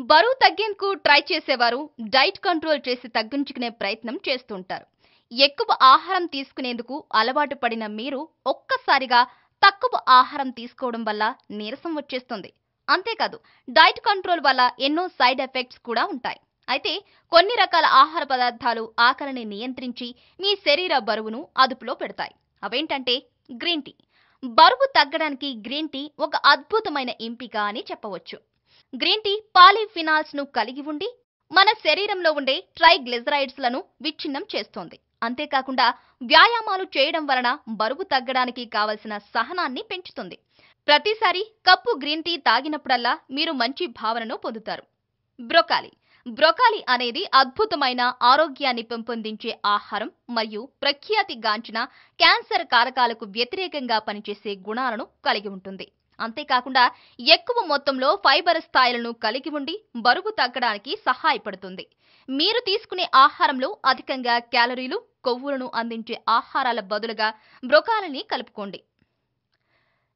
బరువు తగ్గేందుకు ట్రై చేసేవారు diet control చేసి తగ్గించుకునే ప్రయత్నం చేస్తుంటారు. ఎక్కువ ఆహారం తీసుకునేందుకు అలవాటు పడిన మీరు ఒక్కసారిగా తక్కువ ఆహారం తీసుకోవడం వల్ల నీరసం వచ్చేస్తుంది. అంతేకాదు, డైట్ కంట్రోల్ వల్ల ఎన్నో సైడ్ ఎఫెక్ట్స్ కూడా ఉంటాయి. అయితే కొన్ని రకాల ఆహార పదార్థాలు ఆకలిని నియంత్రించి మీ శరీర బరువును అదుపులో పెడతాయి. అవేంటంటే గ్రీన్ టీ. బరువు తగ్గడానికి గ్రీన్ టీ ఒక అద్భుతమైన ఎంపిక అని చెప్పవచ్చు. గ్రీన్ టీ పాలీఫినాల్స్ ను కలిగి ఉండి మన శరీరంలో ఉండే ట్రైగ్లిజరైడ్స్ లను విచ్ఛిన్నం చేస్తోంది. అంతేకాకుండా వ్యాయామాలు చేయడం వలన బరువు తగ్గడానికి కావలసిన సహనాన్ని పెంచుతుంది. ప్రతిసారి కప్పు గ్రీన్ టీ తాగినప్పుడల్లా మీరు మంచి భావనను పొందుతారు. బ్రోకాలి. బ్రోకాలి అనేది అద్భుతమైన ఆరోగ్యాన్ని పెంపొందించే ఆహారం మరియు ప్రఖ్యాతిగాంచిన క్యాన్సర్ కారకాలకు వ్యతిరేకంగా పనిచేసే గుణాలను కలిగి ఉంటుంది. అంతేకాకుండా ఎక్కువ మొత్తంలో ఫైబర్ స్థాయిలను కలిగి ఉండి బరువు తగ్గడానికి సహాయపడుతుంది. మీరు తీసుకునే ఆహారంలో అధికంగా క్యాలరీలు, కొవ్వులను అందించే ఆహారాల బదులుగా బ్రోకాలిని కలుపుకోండి.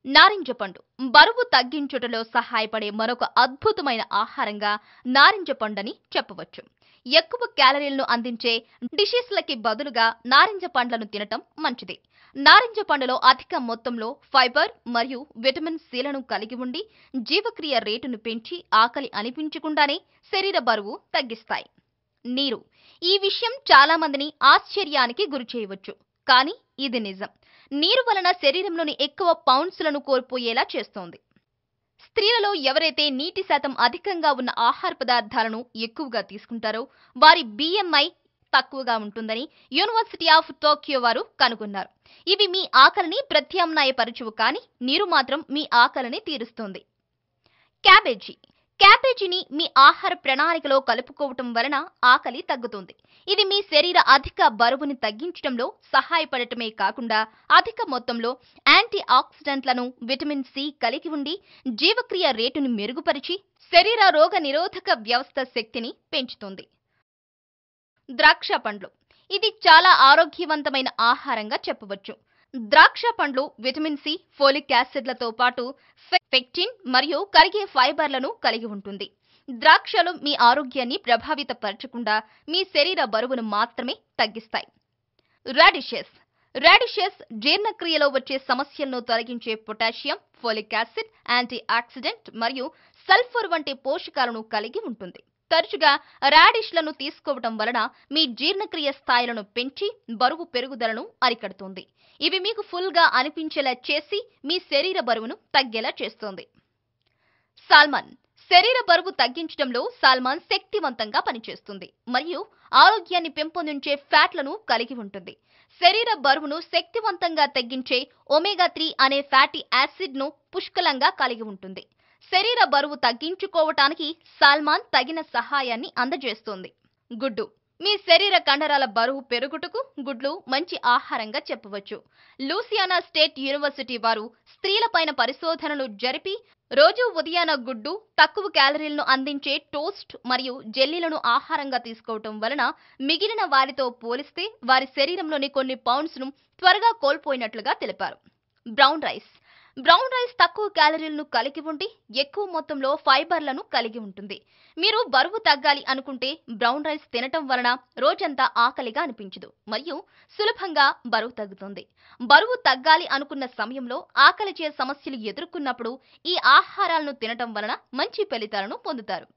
నారింజ పండు. బరువు తగ్గించుటలో సహాయపడే మరొక అద్భుతమైన ఆహారంగా నారింజ పండుని చెప్పవచ్చు. ఎక్కువ క్యాలరీలను అందించే డిషెస్లకి బదులుగా నారింజ పండ్లను తినటం మంచిది. నారింజ పండులో అధిక మొత్తంలో ఫైబర్ మరియు విటమిన్ సిలను కలిగి ఉండి జీవక్రియ రేటును పెంచి ఆకలి అనిపించకుండానే శరీర బరువు తగ్గిస్తాయి. నీరు. ఈ విషయం చాలా మందిని ఆశ్చర్యానికి గురి చేయవచ్చు, కానీ ఇది నిజం. నీరు వలన శరీరంలోని ఎక్కువ పౌండ్స్లను కోల్పోయేలా చేస్తోంది. స్త్రీలలో ఎవరైతే నీటి శాతం అధికంగా ఉన్న ఆహార పదార్థాలను ఎక్కువగా తీసుకుంటారో వారి BMI తక్కువగా ఉంటుందని యూనివర్సిటీ ఆఫ్ టోక్యో వారు కనుగొన్నారు. ఇవి మీ ఆకలిని ప్రత్యామ్నాయపరచువు, కానీ నీరు మాత్రం మీ ఆకలిని తీరుస్తుంది. క్యాబేజీ. క్యాబేజీని మీ ఆహార ప్రణాళికలో కలుపుకోవటం వలన ఆకలి తగ్గుతుంది. ఇది మీ శరీర అధిక బరువుని తగ్గించడంలో సహాయపడటమే కాకుండా అధిక మొత్తంలో యాంటీ ఆక్సిడెంట్లను, విటమిన్ సి కలిగి ఉండి జీవక్రియ రేటును మెరుగుపరిచి శరీర రోగ నిరోధక వ్యవస్థ శక్తిని పెంచుతుంది. ద్రాక్ష పండ్లు. ఇది చాలా ఆరోగ్యవంతమైన ఆహారంగా చెప్పవచ్చు. ద్రాక్ష పండ్లు విటమిన్ సి, ఫోలిక్ యాసిడ్లతో పాటు పెక్టిన్ మరియు కరిగే ఫైబర్లను కలిగి ఉంటుంది. ద్రాక్షలు మీ ఆరోగ్యాన్ని ప్రభావితపరచకుండా మీ శరీర బరువును మాత్రమే తగ్గిస్తాయి. రాడిషెస్. రాడిషెస్ జీర్ణక్రియలో వచ్చే సమస్యలను తొలగించే potassium, folic acid, anti oxidant మరియు సల్ఫర్ వంటి పోషకాలను కలిగి ఉంటుంది. తరచుగా రాడిష్లను తీసుకోవటం వలన మీ జీర్ణక్రియ స్థాయిలను పెంచి బరువు పెరుగుదలను అరికడుతుంది. ఇవి మీకు ఫుల్గా అనిపించేలా చేసి మీ శరీర బరువును తగ్గేలా చేస్తుంది. సాల్మన్. శరీర బరువు తగ్గించడంలో సాల్మన్ శక్తివంతంగా పనిచేస్తుంది మరియు ఆరోగ్యాన్ని పెంపొందించే ఫ్యాట్లను కలిగి ఉంటుంది. శరీర బరువును శక్తివంతంగా తగ్గించే ఒమేగా 3 అనే ఫ్యాటీ యాసిడ్ ను పుష్కలంగా కలిగి ఉంటుంది. శరీర బరువు తగ్గించుకోవటానికి సాల్మన్ తగిన సహాయాన్ని అందజేస్తుంది. గుడ్డు. మీ శరీర కండరాల బరువు పెరుగుటకు గుడ్లు మంచి ఆహారంగా చెప్పవచ్చు. లూసియానా స్టేట్ యూనివర్సిటీ వారు స్త్రీలపైన పరిశోధనలు జరిపి రోజు ఉదయాన గుడ్డు, తక్కువ క్యాలరీలను అందించే టోస్ట్ మరియు జెల్లీలను ఆహారంగా తీసుకోవటం వలన మిగిలిన వారితో పోలిస్తే వారి శరీరంలోని కొన్ని పౌండ్స్ ను త్వరగా కోల్పోయినట్లుగా తెలిపారు. Brown rice. బ్రౌన్ రైస్ తక్కువ క్యాలరీలను కలిగి ఉండి ఎక్కువ మొత్తంలో ఫైబర్లను కలిగి ఉంటుంది. మీరు బరువు తగ్గాలి అనుకుంటే బ్రౌన్ రైస్ తినటం వలన రోజంతా ఆకలిగా అనిపించదు మరియు సులభంగా బరువు తగ్గుతుంది. బరువు తగ్గాలి అనుకున్న సమయంలో ఆకలిచే సమస్యలు ఎదుర్కొన్నప్పుడు ఈ ఆహారాలను తినటం వలన మంచి ఫలితాలను పొందుతారు.